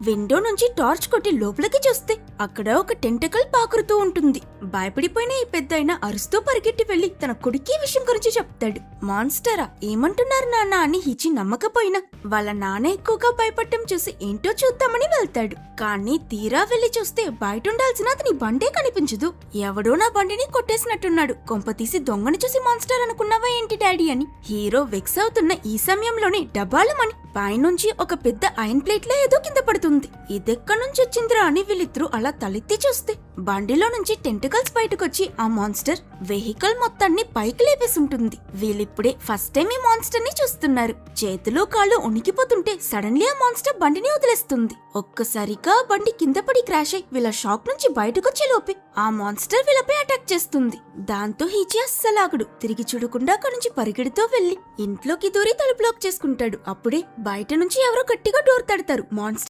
Window నుంచి torch కొట్టి లోపలికి చూస్తే అక్కడ ఒక టెంటకల్ పాకురుతూ ఉంటుంది. భయపడిపోయిన ఈ పెద్దాయన అరుస్తూ పరిగెట్టి వెళ్లి తన కొడుకు విషయం గురించి చెప్తాడు. మాన్స్టరా, ఏమంటున్నారు నాన్న అని హిచి నమ్మకపోయినా వాళ్ళ నాన్న ఎక్కువగా భయపడటం చూసి ఏంటో చూద్దామని వెళ్తాడు. కానీ తీరా వెళ్లి చూస్తే బయట ఉండాల్సిన అతని బండే కనిపించదు. ఎవడో నా బండిని కొట్టేసినట్టున్నాడు, కొంపతీసి దొంగని చూసి మాన్స్టర్ అనుకున్నావా ఏంటి డాడీ అని హీరో వెక్స్ అవుతున్న ఈ సమయంలోనే డబాలమని పైనుంచి ఒక పెద్ద ఐరన్ ప్లేట్ లో ఏదో కింద పడుతుంది. ఇదెక్కడి నుంచి వచ్చిందిరా అని వీళ్ళిద్దరూ అలా తలెత్తి చూస్తే బండిలో నుంచి టెంటకల్స్ బయటకొచ్చి ఆ మాన్స్టర్ వెహికల్ మొత్తాన్ని పైకి లేపేసుంటుంది. వీళ్ళిప్పుడే ఫస్ట్ టైం ఈ మాన్స్టర్ ని చూస్తున్నారు. చేతులు కాళ్ళు ఉనికిపోతుంటే సడన్లీ ఆ మాన్స్టర్ బండిని వదిలేస్తుంది. ఒక్కసారిగా బండి కింద పడి క్రాష్ అయి వీళ్ళ షాప్ నుంచి బయటకొచ్చే లోపే ఆ మాన్స్టర్ వీళ్ళపై అటాక్ చేస్తుంది. దాంతో హీచి అస్సలాగడు. తిరిగి చూడకుండా అక్కడి నుంచి పరిగెడుతూ వెళ్లి ఇంట్లోకి దూరి తలుపు లాక్ చేసుకుంటాడు. అప్పుడే బయట నుంచి ఎవరో గట్టిగా డోర్ తడతారు. మాన్స్టర్